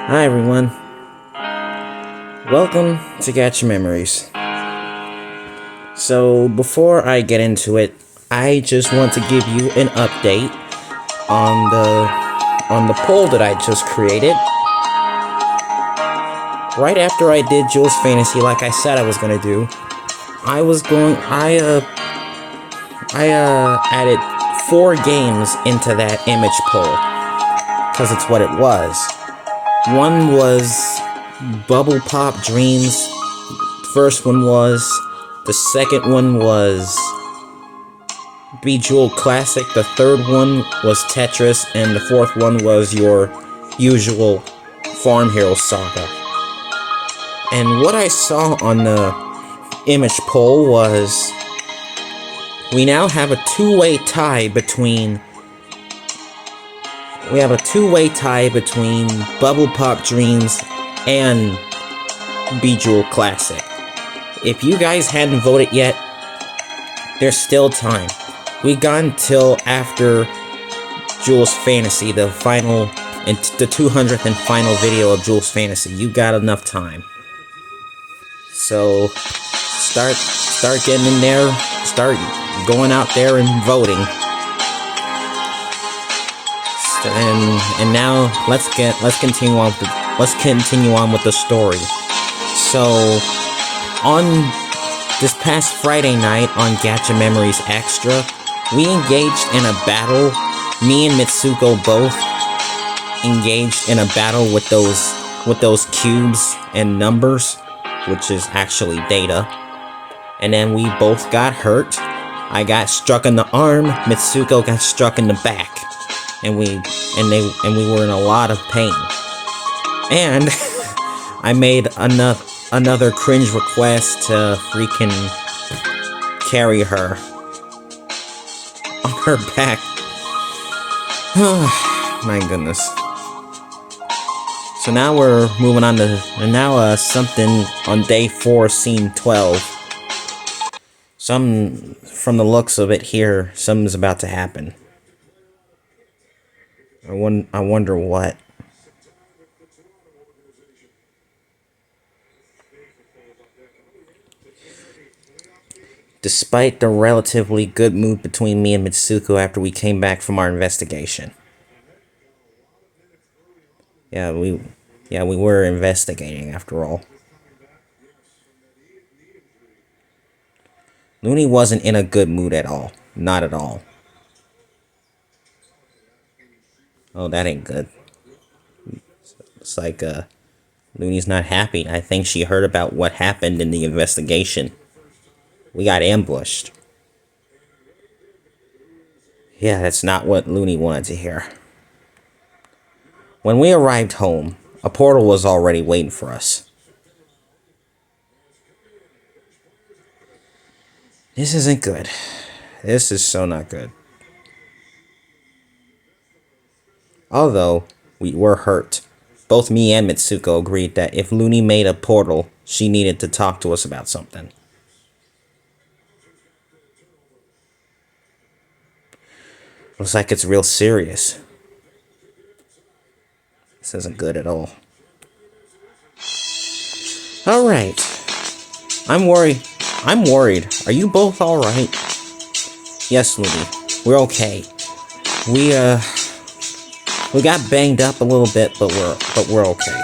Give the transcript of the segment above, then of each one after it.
Hi everyone, welcome to Gacha Memories. So before I get into it, I just want to give you an update on the poll that I just created. Right after I did Jules Fantasy, like I said I was gonna do, I added 4 games into that image poll because it's what it was. One was Bubble Pop Dreams. First one was. The second one was Bejeweled Classic. The third one was Tetris. And the fourth one was your usual Farm Hero Saga. And what I saw on the image poll was we now have a two-way tie between Bubble Pop Dreams and Bejeweled Classic. If you guys hadn't voted yet, there's still time. We got until after Jules Fantasy, the final and the 200th and final video of Jules Fantasy. You got enough time. So start getting in there, start going out there and voting. And now let's continue on with the story. So on this past Friday night on Gacha Memories Extra, we engaged in a battle. Me and Mitsuko both engaged in a battle with those cubes and numbers, which is actually data. And then we both got hurt. I got struck in the arm, Mitsuko got struck in the back. And we were in a lot of pain. And I made another cringe request to freaking carry her on her back. My goodness. So now we're moving on to something on day 4, scene 12. From the looks of it here, something's about to happen. I wonder what. Despite the relatively good mood between me and Mitsuko after we came back from our investigation. Yeah, we were investigating after all. Luni wasn't in a good mood at all. Not at all. Oh, that ain't good. It's like, Luni's not happy. I think she heard about what happened in the investigation. We got ambushed. Yeah, that's not what Luni wanted to hear. When we arrived home, a portal was already waiting for us. This isn't good. This is so not good. Although we were hurt, both me and Mitsuko agreed that if Luni made a portal, she needed to talk to us about something. Looks like it's real serious. This isn't good at all. Alright. I'm worried. Are you both alright? Yes, Luni. We're okay. We got banged up a little bit, but we're okay.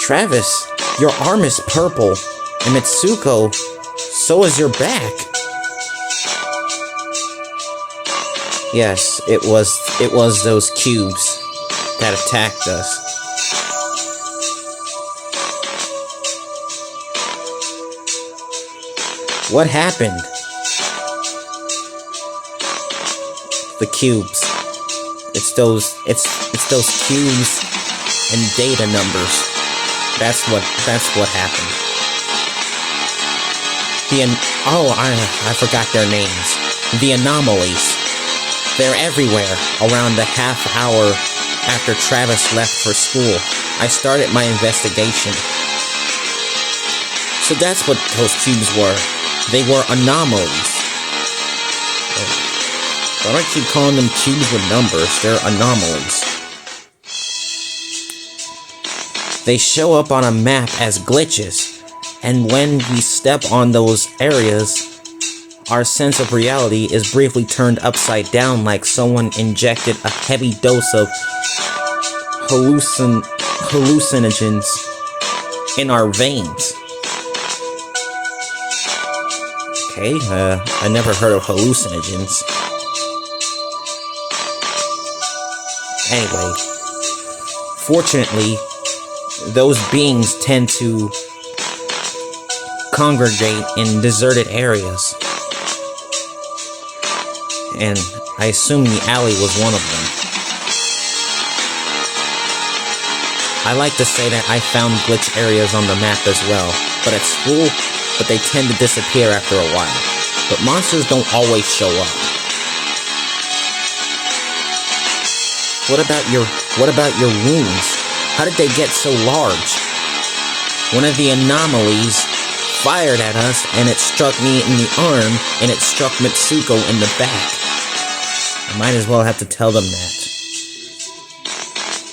Travis, your arm is purple, and Mitsuko, so is your back. Yes, it was those cubes that attacked us. What happened? The cubes. It's those cubes and data numbers. That's what happened. I forgot their names. The anomalies. They're everywhere around the half hour after Travis left for school. I started my investigation. So that's what those cubes were. They were anomalies. Why do I keep calling them cubes with numbers? They're anomalies. They show up on a map as glitches, and when we step on those areas, our sense of reality is briefly turned upside down like someone injected a heavy dose of hallucinogens in our veins. Okay, I never heard of hallucinogens. Anyway, fortunately, those beings tend to congregate in deserted areas. And I assume the alley was one of them. I like to say that I found glitch areas on the map as well, but at school, they tend to disappear after a while. But monsters don't always show up. What about your wounds? How did they get so large? One of the anomalies fired at us, and it struck me in the arm, and it struck Mitsuko in the back. I might as well have to tell them that.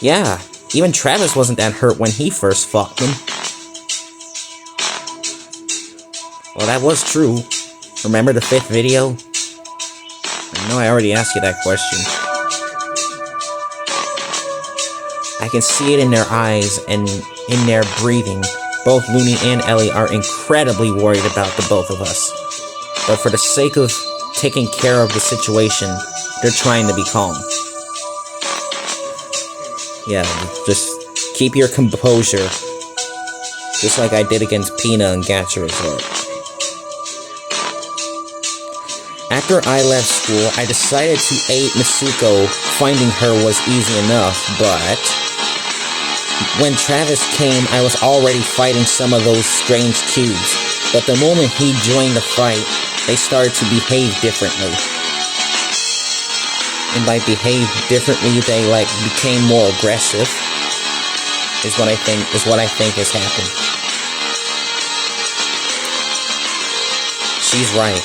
Yeah, even Travis wasn't that hurt when he first fought them. Well, that was true. Remember the 5th video? I know I already asked you that question. I can see it in their eyes and in their breathing. Both Luni and Ellie are incredibly worried about the both of us. But for the sake of taking care of the situation, they're trying to be calm. Yeah, just keep your composure. Just like I did against Pina and Gacha Resort. After I left school, I decided to aid Mitsuko. Finding her was easy enough, but when Travis came, I was already fighting some of those strange cubes. But the moment he joined the fight, they started to behave differently. And by behave differently, they became more aggressive. Is what I think has happened. She's right.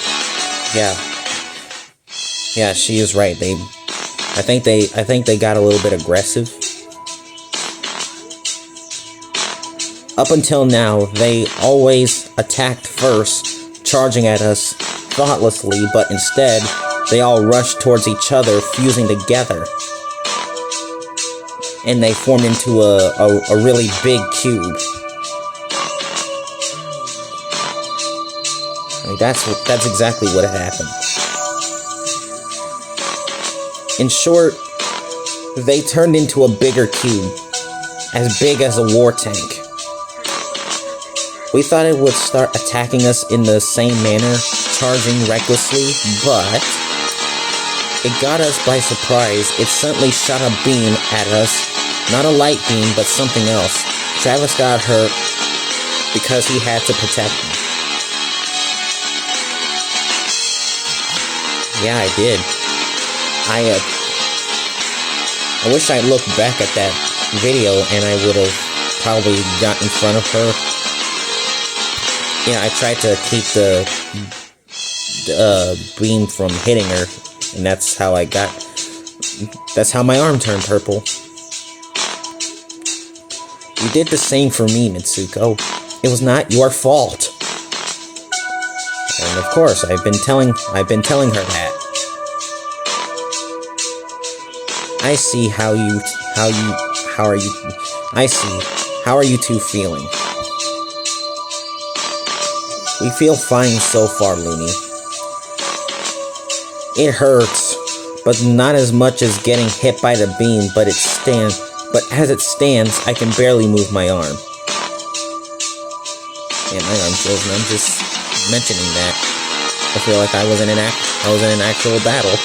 Yeah, she is right. I think they got a little bit aggressive. Up until now, they always attacked first, charging at us thoughtlessly, but instead, they all rushed towards each other, fusing together. And they formed into a really big cube. I mean, that's exactly what happened. In short, they turned into a bigger cube, as big as a war tank. We thought it would start attacking us in the same manner, charging recklessly, but it got us by surprise. It suddenly shot a beam at us, not a light beam, but something else. Travis got hurt because he had to protect me. Yeah, I did. I wish I looked back at that video and I would have probably got in front of her. Yeah, I tried to keep the beam from hitting her, and that's how my arm turned purple. You did the same for me, Mitsuko. It was not your fault. And of course, I've been telling her that. I see how are you two feeling? We feel fine so far, Luni. It hurts, but not as much as getting hit by the beam, but as it stands, I can barely move my arm. Yeah, my arm feels numb just mentioning that. I feel like I was in an actual battle.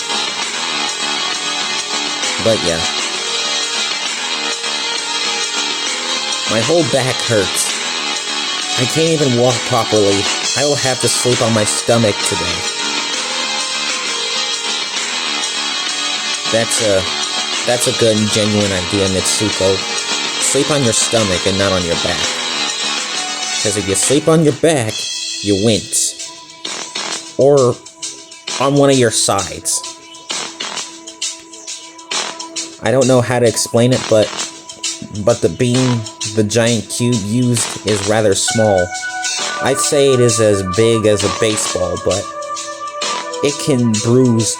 But yeah. My whole back hurts. I can't even walk properly. I will have to sleep on my stomach today. That's a good and genuine idea, Mitsuko. Sleep on your stomach and not on your back. Because if you sleep on your back, you wince. Or on one of your sides. I don't know how to explain it, but but the beam the giant cube used is rather small. I'd say it is as big as a baseball, but it can bruise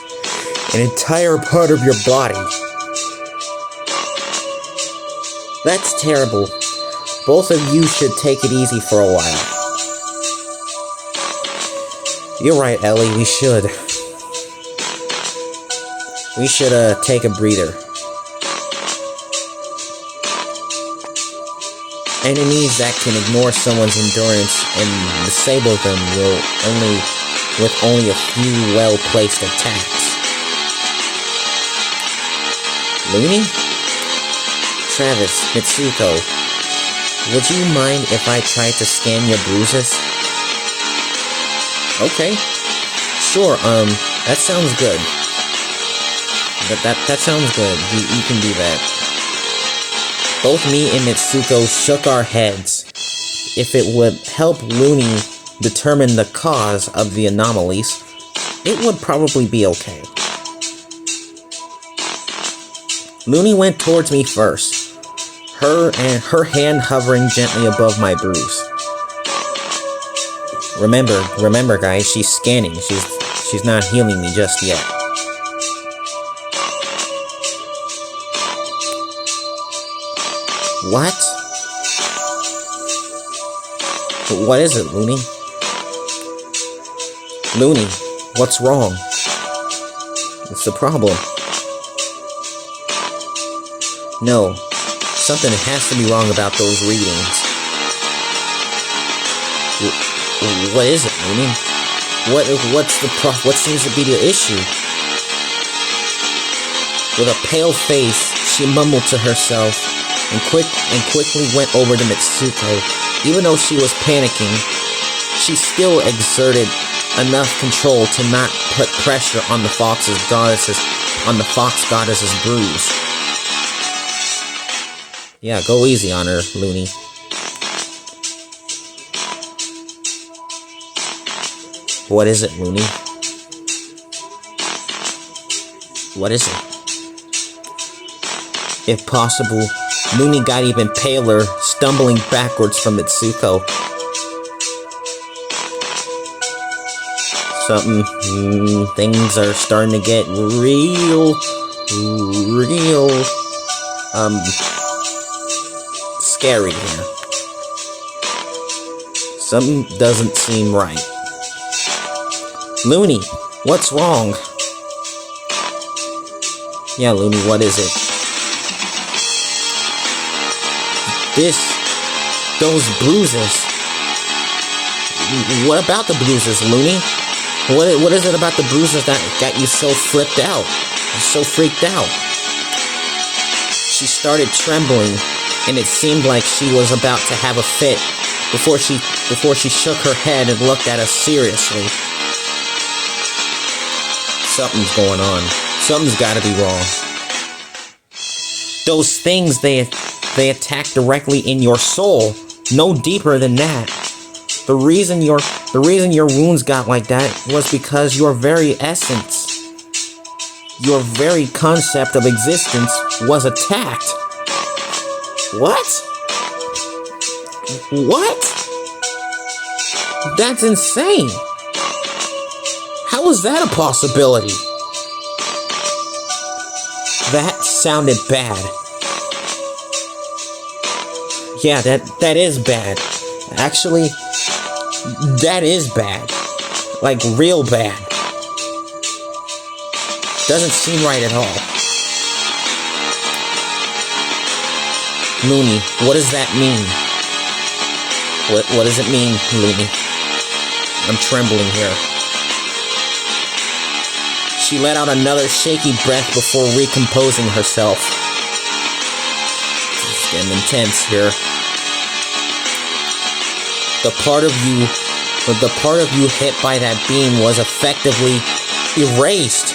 an entire part of your body. That's terrible. Both of you should take it easy for a while. You're right, Ellie, we should. We should, take a breather. Enemies that can ignore someone's endurance and disable them with only a few well-placed attacks. Luni? Travis, Mitsuko, would you mind if I tried to scan your bruises? Okay. Sure, that sounds good. That sounds good. You can do that. Both me and Mitsuko shook our heads. If it would help Luni determine the cause of the anomalies, it would probably be okay. Luni went towards me first, her hand hovering gently above my bruise. Remember guys, she's scanning. She's not healing me just yet. What? What is it, Luni? Luni, what's wrong? What's the problem? No, something has to be wrong about those readings. What is it, Luni? What seems to be the issue? With a pale face, she mumbled to herself and quickly went over to Mitsuko. Even though she was panicking, she still exerted enough control to not put pressure on the fox goddess's bruise. Yeah, go easy on her, Luni. What is it, Luni? What is it? If possible, Luni got even paler, stumbling backwards from Mitsuko. Things are starting to get real, scary here. Something doesn't seem right. Luni, what's wrong? Yeah, Luni, what is it? Those bruises. What about the bruises, Luni? What is it about the bruises that got you so flipped out? So freaked out? She started trembling, and it seemed like she was about to have a fit before she shook her head and looked at us seriously. Something's going on. Something's gotta be wrong. Those things, they attack directly in your soul. No deeper than that. The reason your wounds got like that was because your very essence, your very concept of existence was attacked. What? What? That's insane. How is that a possibility? That sounded bad. Yeah, that is bad. Actually, that is bad. Like, real bad. Doesn't seem right at all. Luni, what does that mean? What does it mean, Luni? I'm trembling here. She let out another shaky breath before recomposing herself. It's getting intense here. The part of you hit by that beam was effectively erased.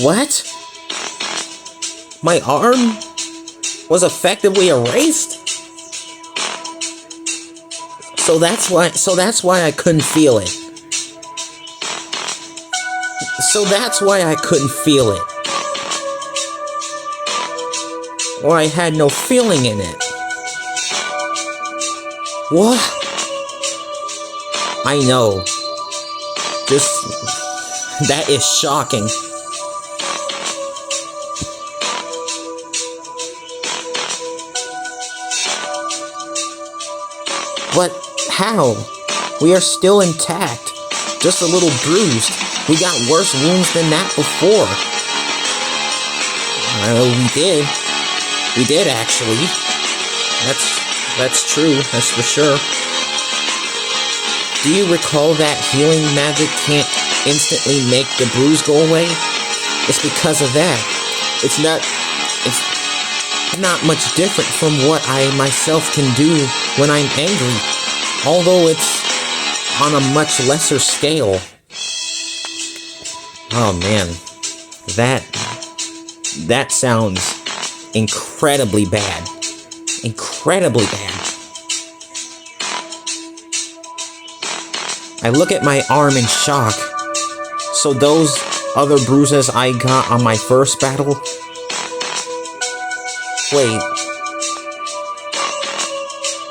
What? My arm was effectively erased? So that's why I couldn't feel it. So that's why I couldn't feel it. or I had no feeling in it. What? I know. That is shocking. But how? We are still intact. Just a little bruised. We got worse wounds than that before. We did. We did, actually. That's true. That's for sure. Do you recall that healing magic can't instantly make the bruise go away? It's because of that. It's not much different from what I myself can do when I'm angry, although it's on a much lesser scale. Oh man, that sounds incredibly bad. Incredibly bad. I look at my arm in shock. So those other bruises I got on my first battle? Wait.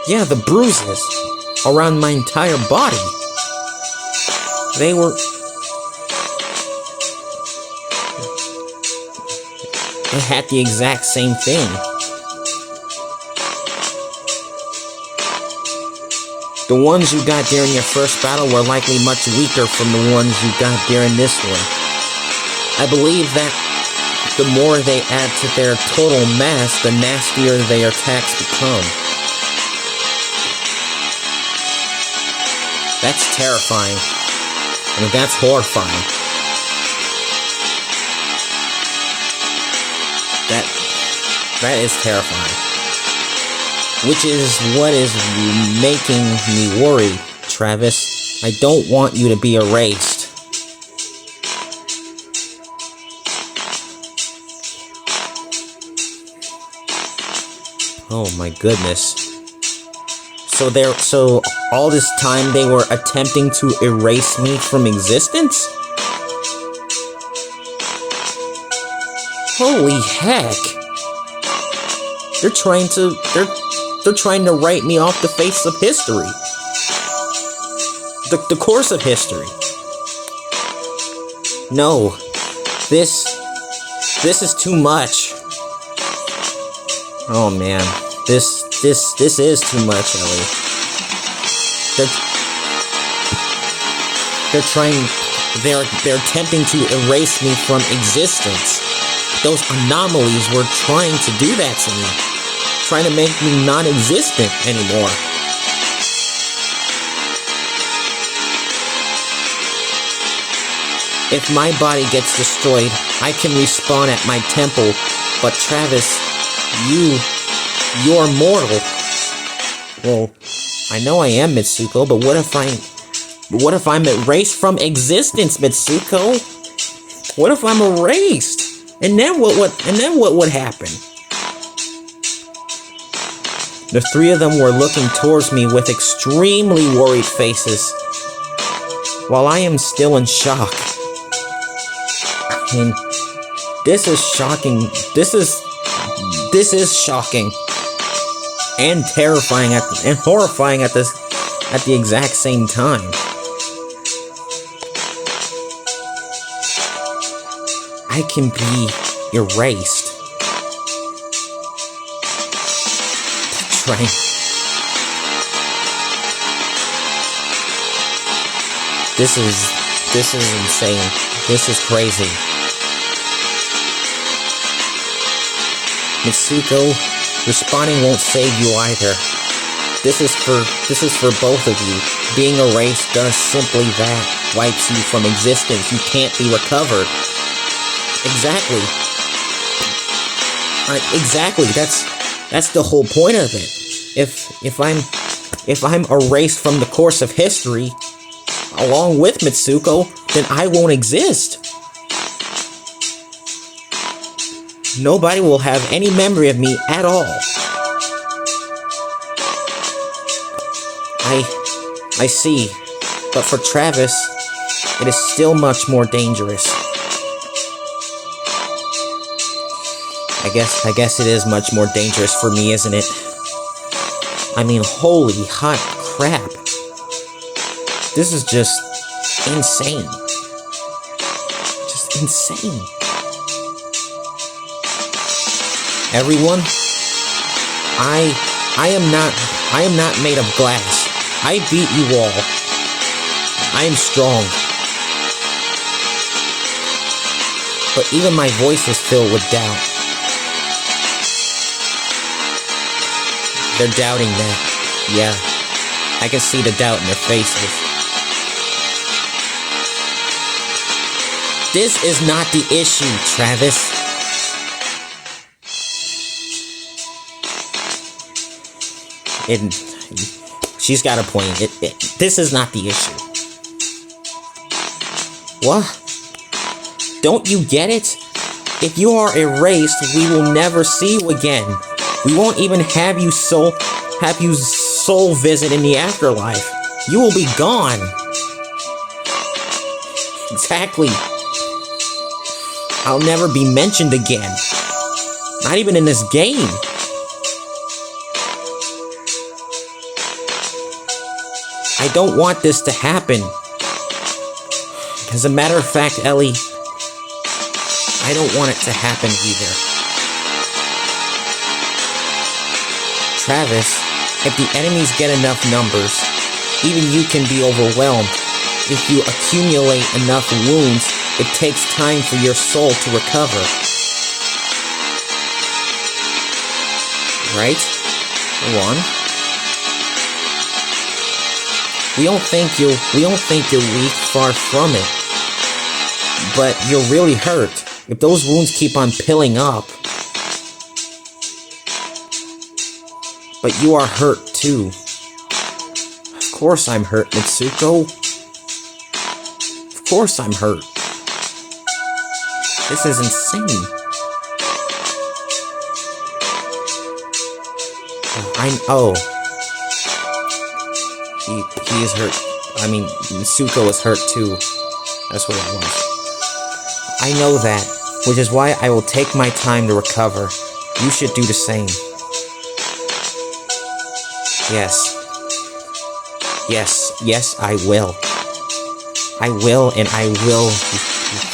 Yeah, the bruises around my entire body. They had the exact same thing. The ones you got during your first battle were likely much weaker from the ones you got during this one. I believe that the more they add to their total mass, the nastier their attacks become. That's terrifying. I mean, that's horrifying. That is terrifying. Which is what is making me worry, Travis. I don't want you to be erased. Oh my goodness. So all this time they were attempting to erase me from existence? Holy heck. They're trying to write me off the face of history. The course of history. No. This is too much. Oh man. This is too much, Ellie. They're attempting to erase me from existence. Those anomalies were trying to do that to me. Trying to make me non-existent anymore. If my body gets destroyed, I can respawn at my temple, but Travis, you're mortal. Well, I know I am, Mitsuko, but what if I'm erased from existence, Mitsuko? What if I'm erased? And then what would happen? The three of them were looking towards me with extremely worried faces, while I am still in shock. I mean, this is shocking. This is shocking and terrifying and horrifying at the exact same time. I can be erased. Right. This is insane. This is crazy. Mitsuko, responding won't save you either. This is for both of you. Being erased does simply that. Wipes you from existence. You can't be recovered. Exactly. Exactly. That's the whole point of it. If I'm erased from the course of history, along with Mitsuko, then I won't exist. Nobody will have any memory of me at all. I see. But for Travis, it is still much more dangerous. I guess it is much more dangerous for me, isn't it? I mean, holy hot crap. This is just insane. Just insane. Everyone, I am not made of glass. I beat you all. I am strong. But even my voice is filled with doubt. They're doubting that. Yeah, I can see the doubt in their faces. This is not the issue, Travis. She's got a point. This is not the issue. What? Don't you get it? If you are erased, we will never see you again. We won't even have you soul visit in the afterlife. You will be gone. Exactly. I'll never be mentioned again. Not even in this game. I don't want this to happen. As a matter of fact, Ellie, I don't want it to happen either. Travis, if the enemies get enough numbers, even you can be overwhelmed. If you accumulate enough wounds, it takes time for your soul to recover. Right? Go on. We don't think you're weak, far from it. But you're really hurt. If those wounds keep on piling up. But you are hurt too. Of course I'm hurt, Mitsuko. Of course I'm hurt. This is insane. He is hurt. I mean, Mitsuko is hurt too. That's what it was. I know that, which is why I will take my time to recover. You should do the same. Yes, I will. I will, and I will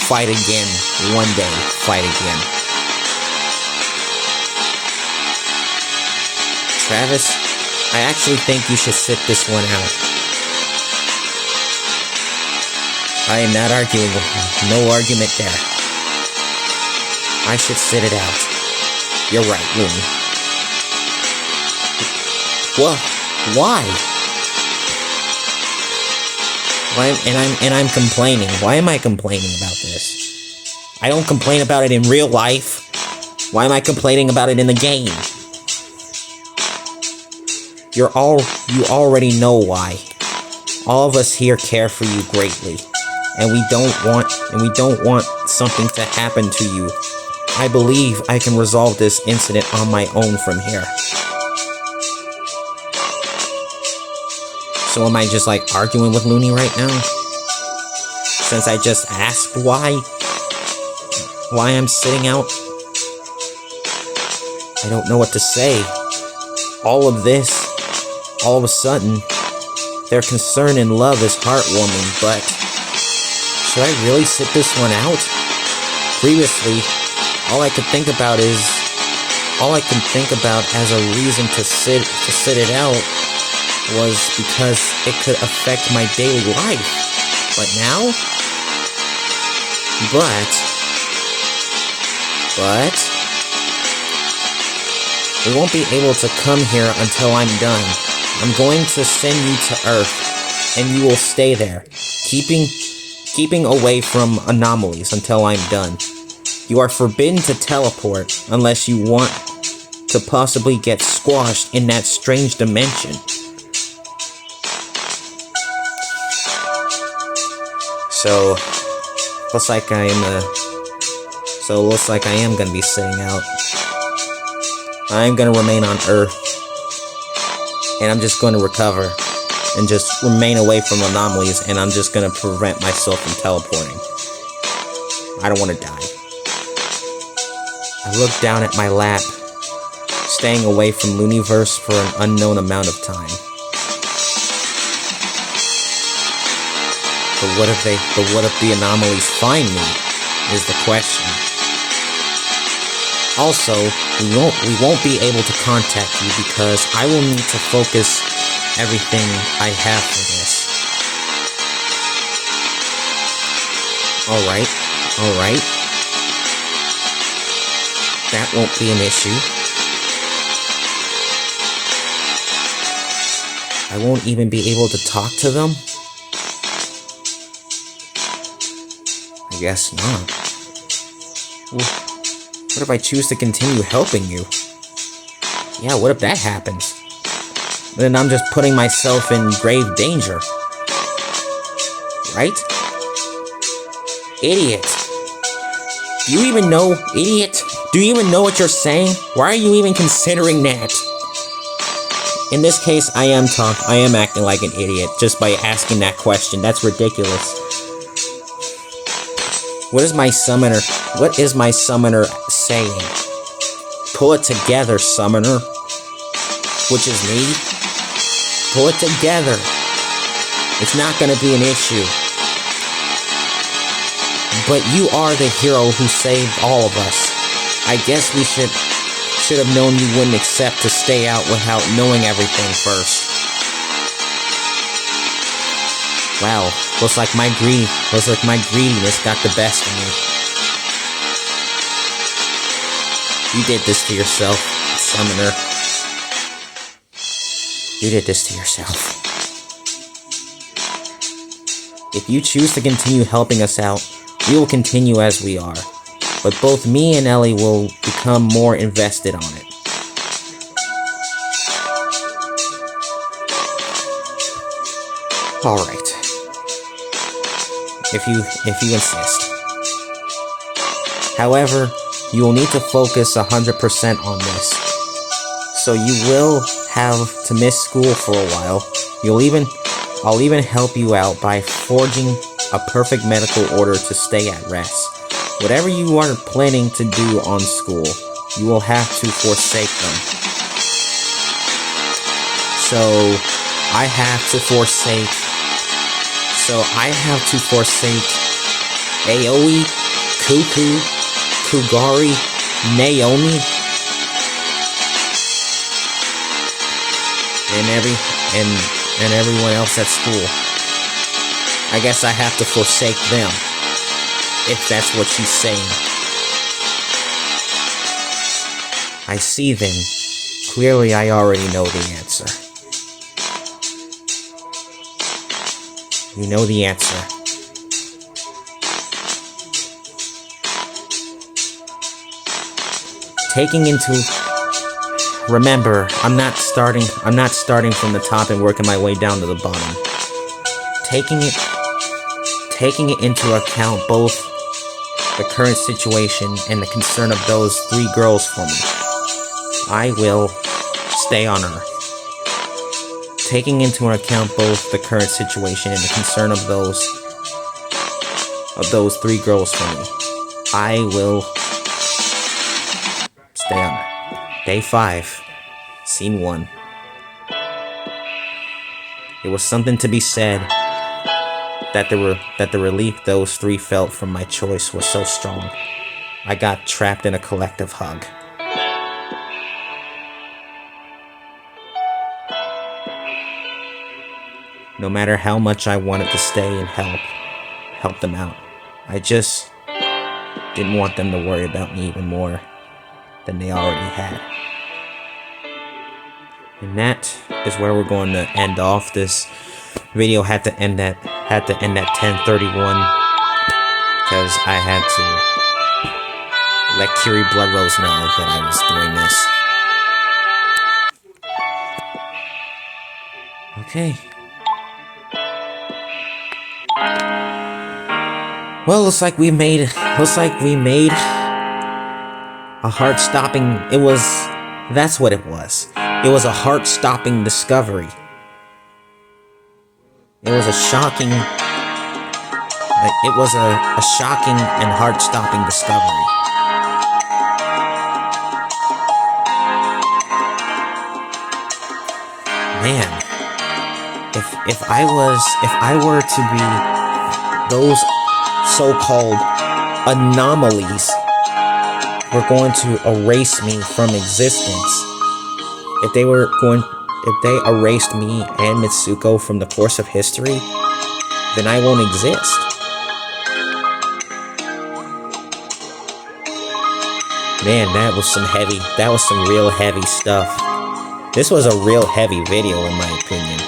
fight again. One day, fight again. Travis, I actually think you should sit this one out. I am not arguing with you. No argument there. I should sit it out. You're right, Luni. Well, why? I'm complaining. Why am I complaining about this? I don't complain about it in real life. Why am I complaining about it in the game? You already know why. All of us here care for you greatly, and we don't want something to happen to you. I believe I can resolve this incident on my own from here. So am I just like arguing with Luni right now? Since I just asked why I'm sitting out? I don't know what to say. All of this, all of a sudden, their concern and love is heartwarming, but should I really sit this one out? Previously, all I could think about as a reason to sit it out was because it could affect my daily life. But now? But we won't be able to come here until I'm done. I'm going to send you to Earth, and you will stay there, keeping away from anomalies until I'm done. You are forbidden to teleport unless you want to possibly get squashed in that strange dimension. So, looks like I am gonna be sitting out. I'm gonna remain on Earth, and I'm just gonna recover, and just remain away from anomalies, and I'm just gonna prevent myself from teleporting. I don't want to die. I looked down at my lap, staying away from Luniverse for an unknown amount of time. But what if the anomalies find me, is the question. Also, we won't be able to contact you because I will need to focus everything I have for this. Alright. That won't be an issue. I won't even be able to talk to them? I guess not. What if I choose to continue helping you? Yeah, what if that happens? Then I'm just putting myself in grave danger. Right? Idiot. Do you even know, idiot? Do you even know what you're saying? Why are you even considering that? In this case, I am acting like an idiot just by asking that question. That's ridiculous. What is my summoner saying? Pull it together, summoner. Which is me. Pull it together. It's not gonna be an issue. But you are the hero who saved all of us. I guess we should have known you wouldn't accept to stay out without knowing everything first. Wow, looks like my greediness got the best of me. You did this to yourself, summoner. You did this to yourself. If you choose to continue helping us out, we will continue as we are. But both me and Ellie will become more invested on it. Alright. If you insist. However, you will need to focus 100% on this. So you will have to miss school for a while. I'll even help you out by forging a perfect medical order to stay at rest. Whatever you are planning to do on school, you will have to forsake them. So I have to forsake Aoi, Cuckoo, Kugari, Naomi, and everyone else at school. I guess I have to forsake them, if that's what she's saying. I see then. Clearly I already know the answer. You know the answer. Remember, I'm not starting from the top and working my way down to the bottom. Taking it into account both the current situation and the concern of those 3 girls for me, I will stay on Earth. Taking into account both the current situation and the concern of those 3 girls for me, I will stay on Earth. Day 5, Scene 1. It was something to be said that the relief those 3 felt from my choice was so strong. I got trapped in a collective hug. No matter how much I wanted to stay and help them out, I just didn't want them to worry about me even more than they already had. And that is where we're going to end off. This video had to end at 10:31 because I had to let Kiri Bloodrose know that I was doing this. Okay. Well, looks like we made a heart-stopping. That's what it was. It was a heart-stopping discovery. It was a shocking and heart-stopping discovery. man, if I were to be those so-called anomalies were going to erase me from existence. If they erased me and Mitsuko from the course of history, then I won't exist. Man, that was some real heavy stuff. This was a real heavy video in my opinion.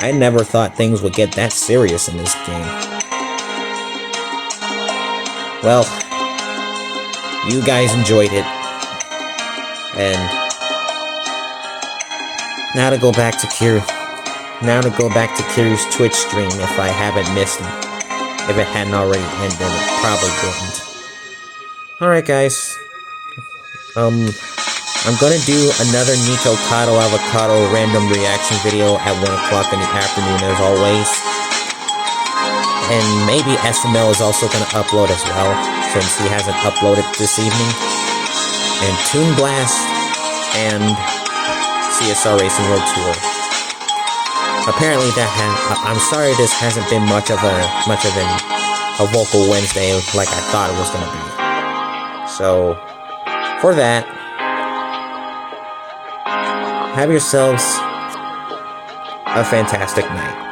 I never thought things would get that serious in this game. Well, you guys enjoyed it. And now to go back to Kiryu's Twitch stream if I haven't missed it. If it hadn't already ended, it probably didn't. Alright guys, I'm gonna do another Nico Kato Avocado random reaction video at 1 o'clock in the afternoon as always. And maybe SML is also gonna upload as well, since he hasn't uploaded this evening. And Toon Blast, and CSR Racing World Tour. Apparently I'm sorry this hasn't been much of a vocal Wednesday like I thought it was gonna be. So, for that, have yourselves a fantastic night.